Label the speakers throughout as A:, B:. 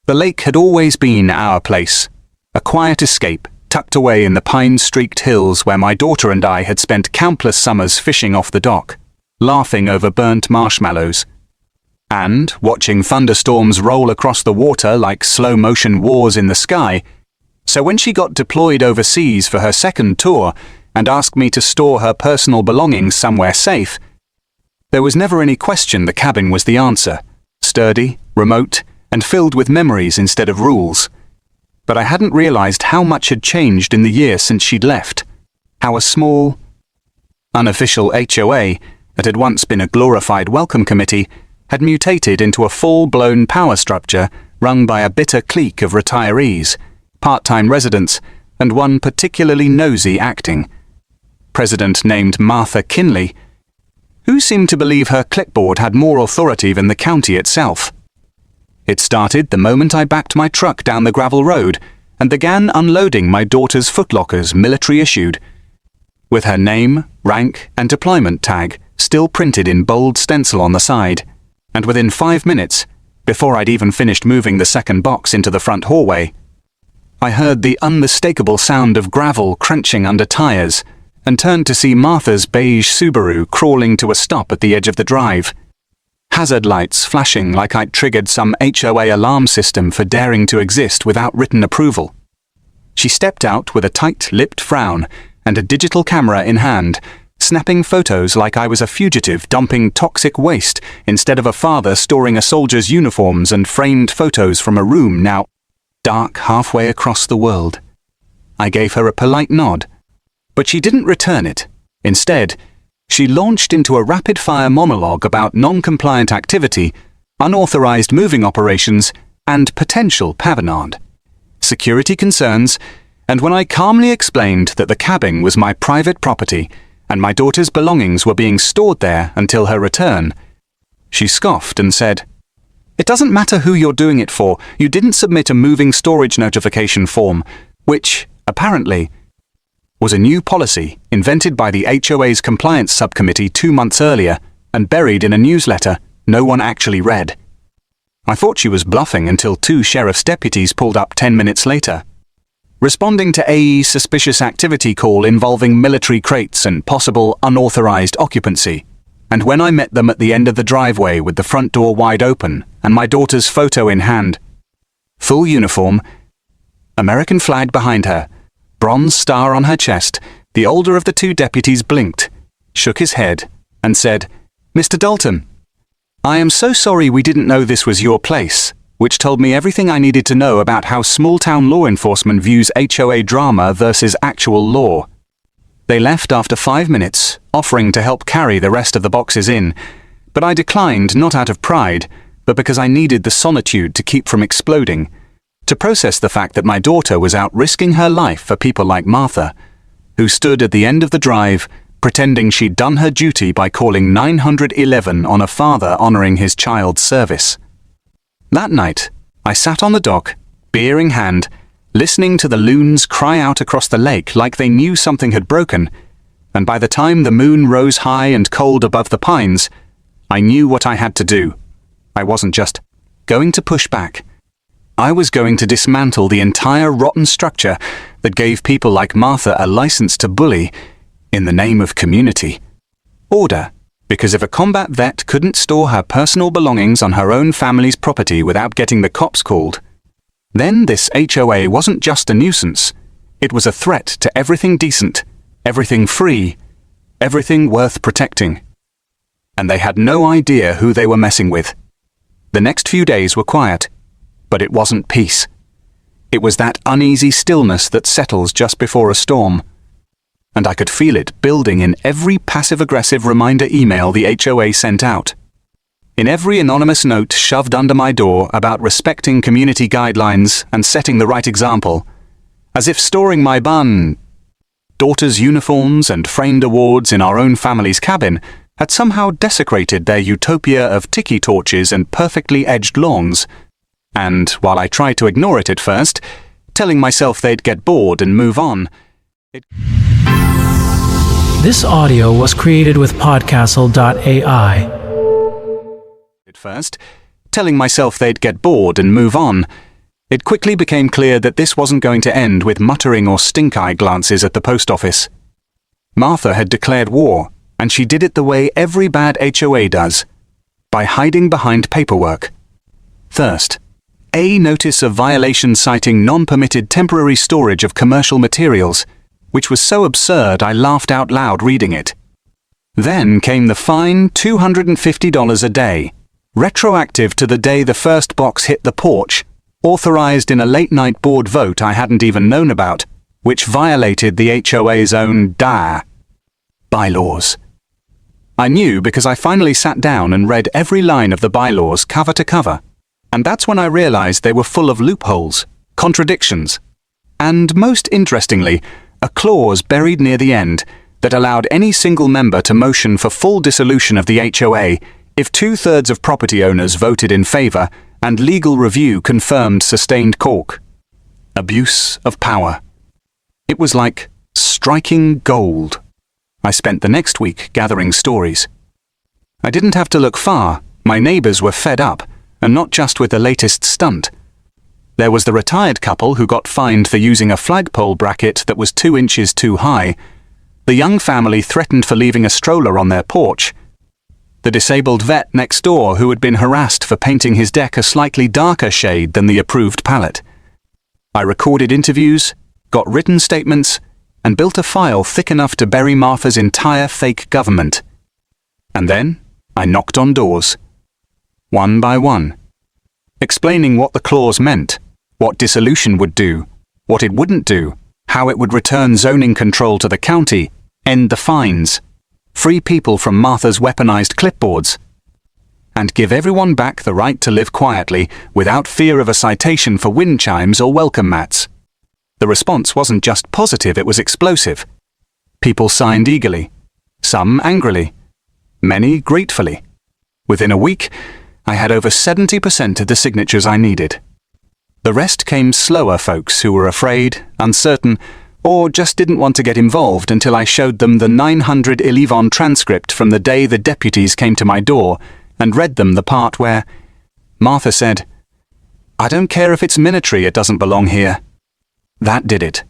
A: The lake had always been our place, a quiet escape tucked away in the pine-streaked hills where my daughter and I had spent countless summers fishing off the dock, laughing over burnt marshmallows, and watching thunderstorms roll across the water like slow-motion wars in the sky. So when she got deployed overseas for her second tour and asked me to store her personal belongings somewhere safe, there was never any question the cabin was the answer, sturdy, remote, and filled with memories instead of rules. But I hadn't realized how much had changed in the year since she'd left, how a small, unofficial HOA that had once been a glorified welcome committee had mutated into a full-blown power structure run by a bitter clique of retirees, part-time residents, and one particularly nosy acting president named Martha Kinley, who seemed to believe her clipboard had more authority than the county itself. It started the moment I backed my truck down the gravel road and began unloading my daughter's footlockers, military-issued, with her name, rank, and deployment tag still printed in bold stencil on the side. And within 5 minutes, before I'd even finished moving the second box into the front hallway, I heard the unmistakable sound of gravel crunching under tires and turned to see Martha's beige Subaru crawling to a stop at the edge of the drive, hazard lights flashing like I'd triggered some HOA alarm system for daring to exist without written approval. She stepped out with a tight-lipped frown and a digital camera in hand, snapping photos like I was a fugitive dumping toxic waste instead of a father storing a soldier's uniforms and framed photos from a room now dark halfway across the world. I gave her a polite nod, but she didn't return it. Instead, she launched into a rapid-fire monologue about non-compliant activity, unauthorized moving operations, and potential pavonade, security concerns, and when I calmly explained that the cabin was my private property and my daughter's belongings were being stored there until her return, she scoffed and said, "It doesn't matter who you're doing it for, you didn't submit a moving storage notification form," which, apparently, was a new policy invented by the HOA's compliance subcommittee 2 months earlier and buried in a newsletter no one actually read. I thought she was bluffing until 2 sheriff's deputies pulled up 10 minutes later, responding to AE's suspicious activity call involving military crates and possible unauthorized occupancy. And when I met them at the end of the driveway with the front door wide open and my daughter's photo in hand, full uniform, American flag behind her, bronze star on her chest, the older of the 2 deputies blinked, shook his head, and said, "Mr. Dalton, I am so sorry we didn't know this was your place," which told me everything I needed to know about how small-town law enforcement views HOA drama versus actual law. They left after 5 minutes, offering to help carry the rest of the boxes in, but I declined not out of pride, but because I needed the solitude to keep from exploding, to process the fact that my daughter was out risking her life for people like Martha, who stood at the end of the drive, pretending she'd done her duty by calling 911 on a father honoring his child's service. That night, I sat on the dock, beer in hand, listening to the loons cry out across the lake like they knew something had broken, and by the time the moon rose high and cold above the pines, I knew what I had to do. I wasn't just going to push back. I was going to dismantle the entire rotten structure that gave people like Martha a license to bully in the name of community. Order, because if a combat vet couldn't store her personal belongings on her own family's property without getting the cops called, then this HOA wasn't just a nuisance. It was a threat to everything decent, everything free, everything worth protecting. And they had no idea who they were messing with. The next few days were quiet. But it wasn't peace. It was that uneasy stillness that settles just before a storm. And I could feel it building in every passive-aggressive reminder email the HOA sent out, in every anonymous note shoved under my door about respecting community guidelines and setting the right example, as if storing my daughter's uniforms and framed awards in our own family's cabin had somehow desecrated their utopia of tiki torches and perfectly edged lawns. And while I tried to ignore it at first, telling myself they'd get bored and move on,
B: This audio was created with podcastle.ai.
A: At first, telling myself they'd get bored and move on, It quickly became clear that this wasn't going to end with muttering or stink-eye glances at the post office. Martha had declared war, and she did it the way every bad HOA does, by hiding behind paperwork. First, a notice of violation citing non-permitted temporary storage of commercial materials, which was so absurd I laughed out loud reading it. Then came the fine $250 a day, retroactive to the day the first box hit the porch, authorized in a late-night board vote I hadn't even known about, which violated the HOA's own bylaws. I knew because I finally sat down and read every line of the bylaws cover to cover, and that's when I realized they were full of loopholes, contradictions, and most interestingly, a clause buried near the end that allowed any single member to motion for full dissolution of the HOA if 2/3 of property owners voted in favor and legal review confirmed sustained cork. Abuse of power. It was like striking gold. I spent the next week gathering stories. I didn't have to look far. My neighbors were fed up, and not just with the latest stunt. There was the retired couple who got fined for using a flagpole bracket that was 2 inches too high, the young family threatened for leaving a stroller on their porch, the disabled vet next door who had been harassed for painting his deck a slightly darker shade than the approved palette. I recorded interviews, got written statements, and built a file thick enough to bury Martha's entire fake government. And then I knocked on doors, one by one, explaining what the clause meant, what dissolution would do, what it wouldn't do, how it would return zoning control to the county, end the fines, free people from Martha's weaponized clipboards, and give everyone back the right to live quietly without fear of a citation for wind chimes or welcome mats. The response wasn't just positive, it was explosive. People signed eagerly, some angrily, many gratefully. Within a week, I had over 70% of the signatures I needed. The rest came slower folks who were afraid, uncertain, or just didn't want to get involved until I showed them the 911 transcript from the day the deputies came to my door and read them the part where Martha said, "I don't care if it's military, it doesn't belong here." That did it.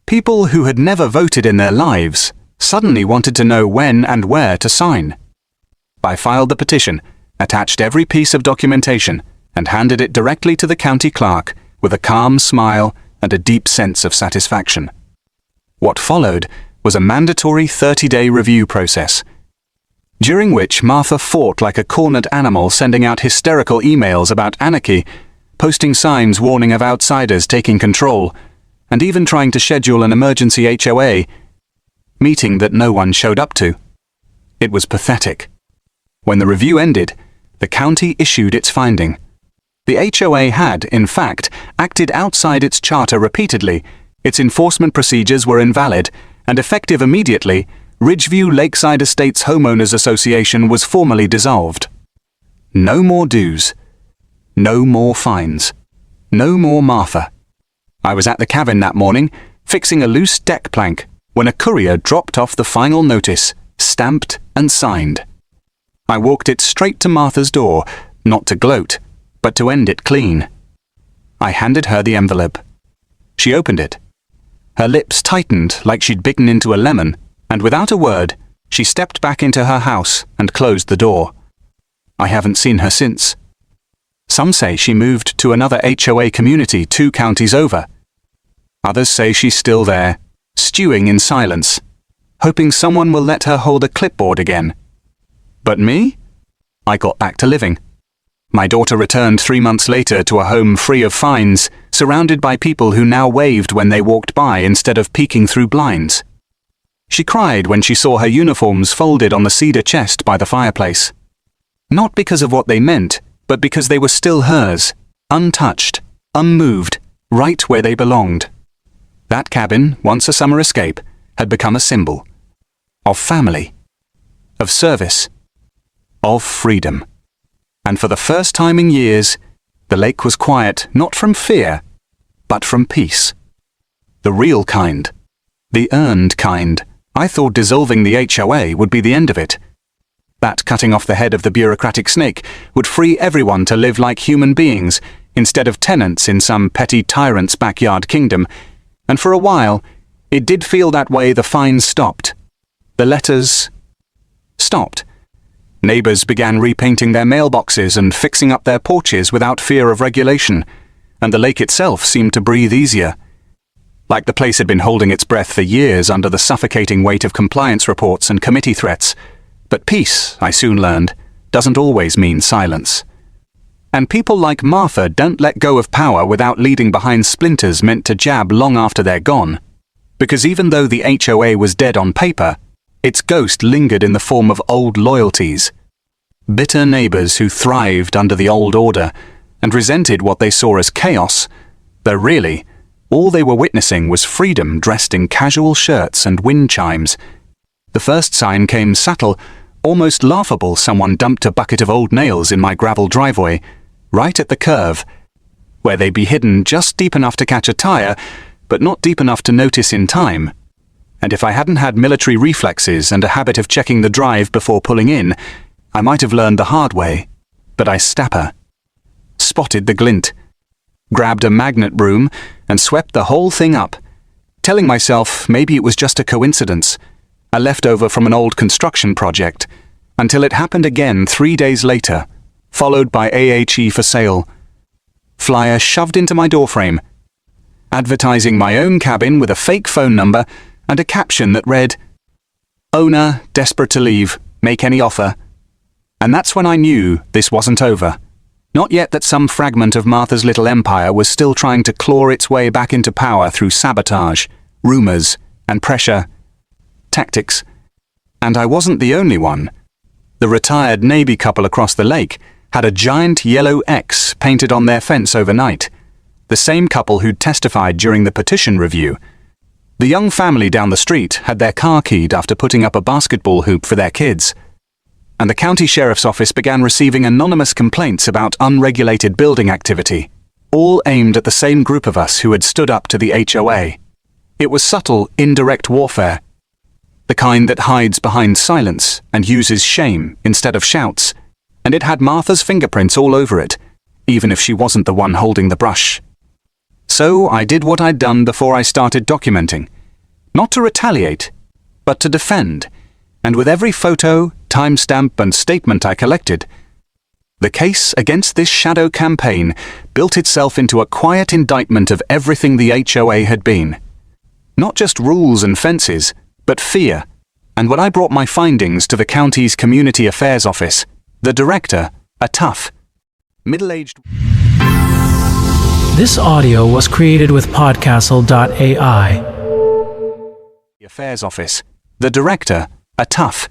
A: People who had never voted in their lives suddenly wanted to know when and where to sign. I filed the petition, attached every piece of documentation, and handed it directly to the county clerk with a calm smile and a deep sense of satisfaction. What followed was a mandatory 30-day review process, during which Martha fought like a cornered animal, sending out hysterical emails about anarchy, posting signs warning of outsiders taking control, and even trying to schedule an emergency HOA meeting that no one showed up to. It was pathetic. When the review ended, the county issued its finding. The HOA had, in fact, acted outside its charter repeatedly, its enforcement procedures were invalid, and effective immediately, Ridgeview Lakeside Estates Homeowners Association was formally dissolved. No more dues. No more fines. No more Martha. I was at the cabin that morning, fixing a loose deck plank, when a courier dropped off the final notice, stamped and signed. I walked it straight to Martha's door, not to gloat, but to end it clean. I handed her the envelope. She opened it. Her lips tightened like she'd bitten into a lemon, and without a word, she stepped back into her house and closed the door. I haven't seen her since. Some say she moved to another HOA community 2 counties over. Others say she's still there, stewing in silence, hoping someone will let her hold a clipboard again. But me? I got back to living. My daughter returned 3 months later to a home free of fines, surrounded by people who now waved when they walked by instead of peeking through blinds. She cried when she saw her uniforms folded on the cedar chest by the fireplace. Not because of what they meant, but because they were still hers, untouched, unmoved, right where they belonged. That cabin, once a summer escape, had become a symbol of family, of service, of freedom. And for the first time in years, the lake was quiet not from fear, but from peace. The real kind, the earned kind. I thought dissolving the HOA would be the end of it. That cutting off the head of the bureaucratic snake would free everyone to live like human beings, instead of tenants in some petty tyrant's backyard kingdom, and for a while, it did feel that way. The fines stopped. The letters stopped. Neighbors began repainting their mailboxes and fixing up their porches without fear of regulation, and the lake itself seemed to breathe easier. Like the place had been holding its breath for years under the suffocating weight of compliance reports and committee threats. But peace, I soon learned, doesn't always mean silence. And people like Martha don't let go of power without leaving behind splinters meant to jab long after they're gone. Because even though the HOA was dead on paper, its ghost lingered in the form of old loyalties. Bitter neighbors who thrived under the old order and resented what they saw as chaos, though really, all they were witnessing was freedom dressed in casual shirts and wind chimes. The first sign came subtle, almost laughable. Someone dumped a bucket of old nails in my gravel driveway, right at the curve, where they'd be hidden just deep enough to catch a tire, but not deep enough to notice in time. And if I hadn't had military reflexes and a habit of checking the drive before pulling in, I might have learned the hard way. But I stapper. Spotted the glint, grabbed a magnet broom and swept the whole thing up, telling myself maybe it was just a coincidence, a leftover from an old construction project, until it happened again 3 days later, followed by AHE for sale. Flyer shoved into my doorframe, advertising my own cabin with a fake phone number and a caption that read, "Owner, desperate to leave, make any offer." And that's when I knew this wasn't over. Not yet that some fragment of Martha's little empire was still trying to claw its way back into power through sabotage, rumors, and pressure tactics. And I wasn't the only one. The retired Navy couple across the lake had a giant yellow X painted on their fence overnight, the same couple who'd testified during the petition review. The young family down the street had their car keyed after putting up a basketball hoop for their kids. And the county sheriff's office began receiving anonymous complaints about unregulated building activity, all aimed at the same group of us who had stood up to the HOA. It was subtle, indirect warfare, the kind that hides behind silence and uses shame instead of shouts, and it had Martha's fingerprints all over it, even if she wasn't the one holding the brush. So I did what I'd done before I started documenting, not to retaliate, but to defend, and with every photo, timestamp and statement I collected, the case against this shadow campaign built itself into a quiet indictment of everything the HOA had been. Not just rules and fences, but fear. And when I brought my findings to the county's Community Affairs Office, the director, a tough, middle-aged...
B: This audio was created with Podcastle.ai.
A: Affairs Office, the director, a tough,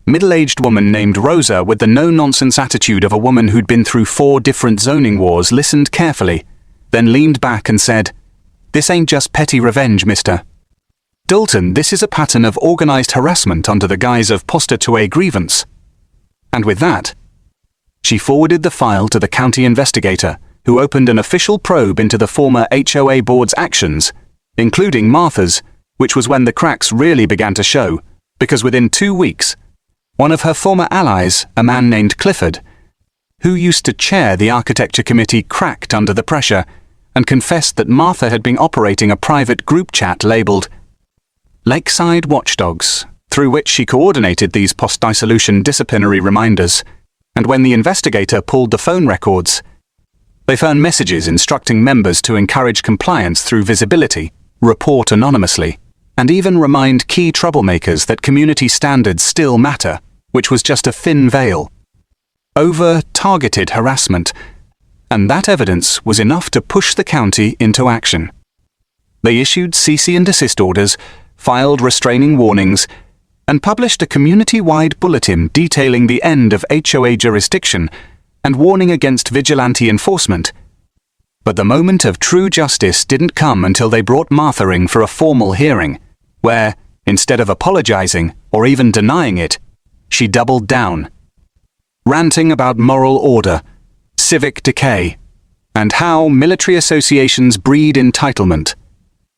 A: middle-aged woman named Rosa with the no-nonsense attitude of a woman who'd been through 4 different zoning wars, listened carefully, then leaned back and said, "This ain't just petty revenge, mister. Dalton, this is a pattern of organized harassment under the guise of poster to a grievance." And with that, she forwarded the file to the county investigator, who opened an official probe into the former HOA board's actions, including Martha's, which was when the cracks really began to show, because within 2 weeks, one of her former allies, a man named Clifford, who used to chair the architecture committee, cracked under the pressure and confessed that Martha had been operating a private group chat labeled Lakeside Watchdogs, through which she coordinated these post-dissolution disciplinary reminders. And when the investigator pulled the phone records, they found messages instructing members to encourage compliance through visibility, report anonymously, and even remind key troublemakers that community standards still matter, which was just a thin veil. Over-targeted harassment, and that evidence was enough to push the county into action. They issued cease and desist orders, filed restraining warnings, and published a community-wide bulletin detailing the end of HOA jurisdiction and warning against vigilante enforcement. But the moment of true justice didn't come until they brought Martha in for a formal hearing, where, instead of apologizing or even denying it, she doubled down, ranting about moral order, civic decay, and how military associations breed entitlement.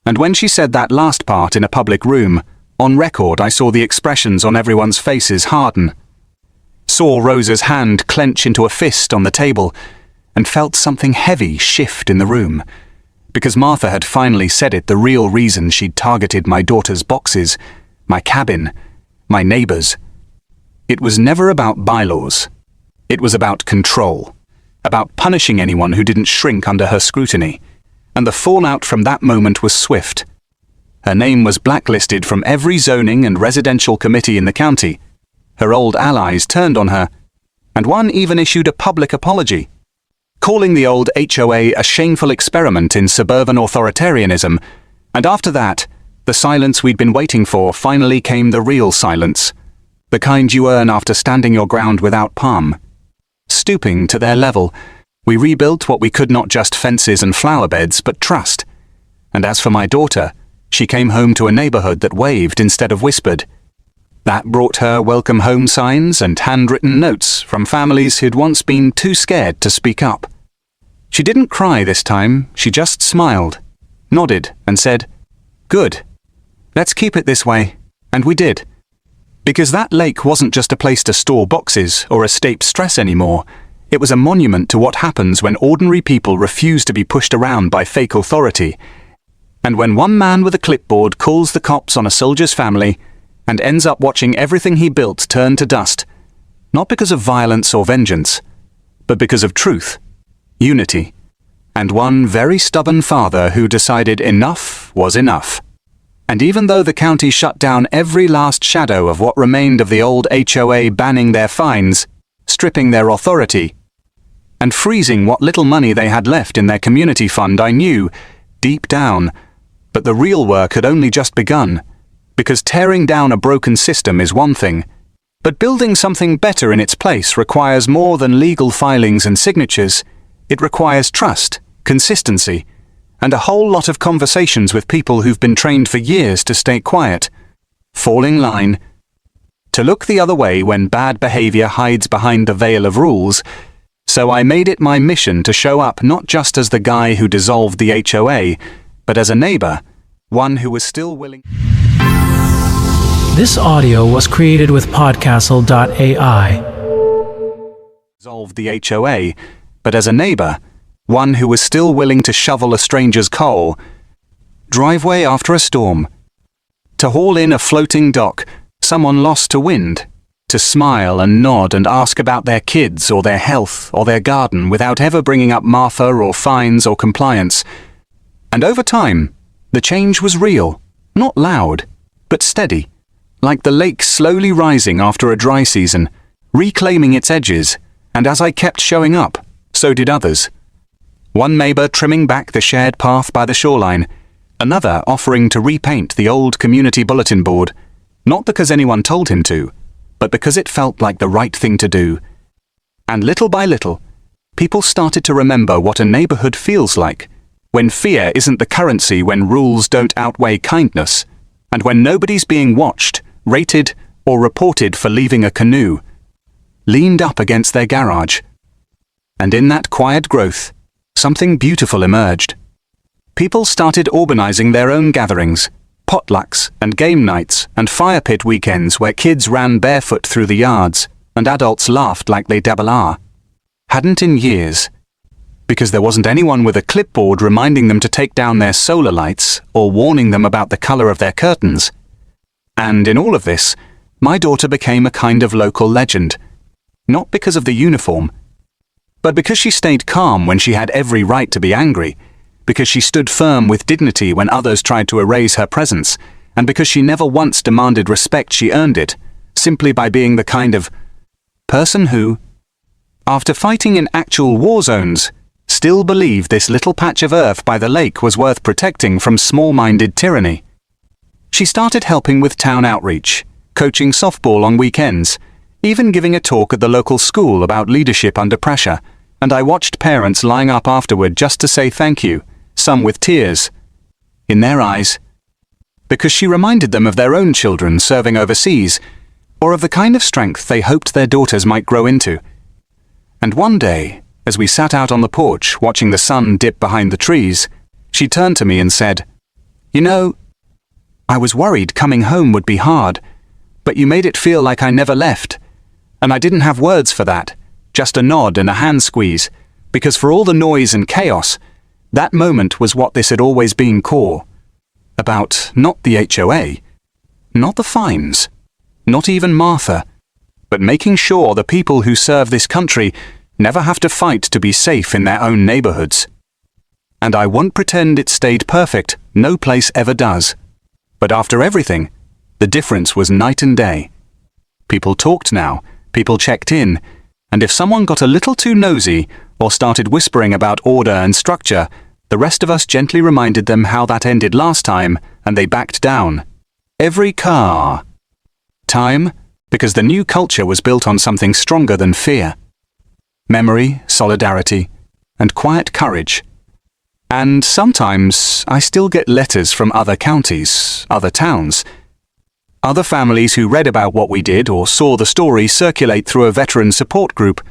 A: And when she said that last part in a public room, on record I saw the expressions on everyone's faces harden, saw Rosa's hand clench into a fist on the table, and felt something heavy shift in the room. Because Martha had finally said it, the real reason she'd targeted my daughter's boxes, my cabin, my neighbors. It was never about bylaws. It was about control, about punishing anyone who didn't shrink under her scrutiny. And the fallout from that moment was swift. Her name was blacklisted from every zoning and residential committee in the county. Her old allies turned on her, and one even issued a public apology, calling the old HOA a shameful experiment in suburban authoritarianism. And after that, the silence we'd been waiting for finally came, the real silence, the kind you earn after standing your ground without palm. Stooping to their level, we rebuilt what we could, not just fences and flower beds, but trust. And as for my daughter, she came home to a neighborhood that waved instead of whispered. That brought her welcome home signs and handwritten notes from families who'd once been too scared to speak up. She didn't cry this time, she just smiled, nodded and said, "Good. Let's keep it this way." And we did. Because that lake wasn't just a place to store boxes or escape stress anymore. It was a monument to what happens when ordinary people refuse to be pushed around by fake authority. And when one man with a clipboard calls the cops on a soldier's family and ends up watching everything he built turn to dust, not because of violence or vengeance, but because of truth, unity, and one very stubborn father who decided enough was enough. And even though the county shut down every last shadow of what remained of the old HOA, banning their fines, stripping their authority, and freezing what little money they had left in their community fund, I knew, deep down, but the real work had only just begun. Because tearing down a broken system is one thing, but building something better in its place requires more than legal filings and signatures. It requires trust, consistency, and a whole lot of conversations with people who've been trained for years to stay quiet, fall in line, to look the other way when bad behavior hides behind the veil of rules. So I made it my mission to show up not just as the guy who dissolved the HOA, but as a neighbor, one who was still willing.
B: This audio was created with Podcastle.ai.
A: Dissolved the HOA, but as a neighbor, one who was still willing to shovel a stranger's coal, driveway after a storm, to haul in a floating dock, someone lost to wind, to smile and nod and ask about their kids or their health or their garden without ever bringing up Martha or fines or compliance. And over time, the change was real, not loud, but steady, like the lake slowly rising after a dry season, reclaiming its edges, and as I kept showing up, so did others. One neighbor trimming back the shared path by the shoreline, another offering to repaint the old community bulletin board, not because anyone told him to, but because it felt like the right thing to do. And little by little, people started to remember what a neighborhood feels like, when fear isn't the currency, when rules don't outweigh kindness, and when nobody's being watched, rated, or reported for leaving a canoe, leaned up against their garage. And in that quiet growth, something beautiful emerged. People started organizing their own gatherings, potlucks and game nights and fire pit weekends where kids ran barefoot through the yards and adults laughed like they dabble are. Hadn't in years. Because there wasn't anyone with a clipboard reminding them to take down their solar lights or warning them about the color of their curtains. And in all of this, my daughter became a kind of local legend. Not because of the uniform, but because she stayed calm when she had every right to be angry, because she stood firm with dignity when others tried to erase her presence, and because she never once demanded respect. She earned it, simply by being the kind of person who, after fighting in actual war zones, still believed this little patch of earth by the lake was worth protecting from small-minded tyranny. She started helping with town outreach, coaching softball on weekends, even giving a talk at the local school about leadership under pressure, and I watched parents line up afterward just to say thank you, some with tears in their eyes, because she reminded them of their own children serving overseas, or of the kind of strength they hoped their daughters might grow into. And one day, as we sat out on the porch watching the sun dip behind the trees, she turned to me and said, "You know, I was worried coming home would be hard, but you made it feel like I never left. And I didn't have words for that, just a nod and a hand squeeze, Because for all the noise and chaos, that moment was what this had always been core. About not the HOA, not the fines, not even Martha, but making sure the people who serve this country never have to fight to be safe in their own neighborhoods. And I won't pretend it stayed perfect, no place ever does. But after everything, the difference was night and day. People talked now, people checked in, and if someone got a little too nosy or started whispering about order and structure, the rest of us gently reminded them how that ended last time, and they backed down. Every car. Time, because the new culture was built on something stronger than fear. Memory, solidarity, and quiet courage. And sometimes I still get letters from other counties, other towns, other families who read about what we did or saw the story circulate through a veteran support group,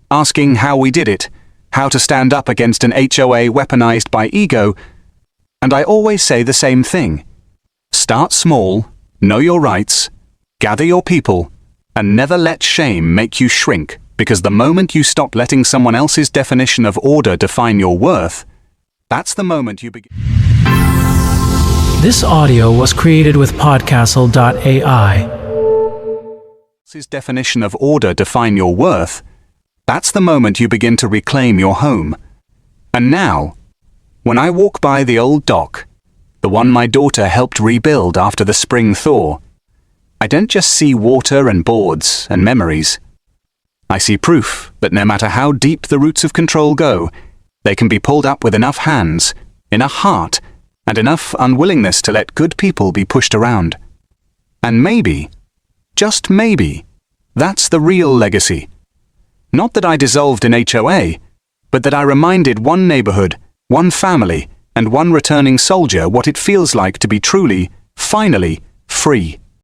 A: asking how we did it, how to stand up against an HOA weaponized by ego, and I always say the same thing. Start small, know your rights, gather your people, and never let shame make you shrink, because the moment you stop letting someone else's definition of order define your worth, that's the moment you begin.
B: This audio was created with podcastle.ai.
A: His definition of order define your worth, that's the moment you begin to reclaim your home. And now, when I walk by the old dock, the one my daughter helped rebuild after the spring thaw, I don't just see water and boards and memories. I see proof that no matter how deep the roots of control go, they can be pulled up with enough hands, enough heart, and enough unwillingness to let good people be pushed around. And maybe, just maybe, that's the real legacy. Not that I dissolved an HOA, but that I reminded one neighborhood, one family, and one returning soldier what it feels like to be truly, finally, free.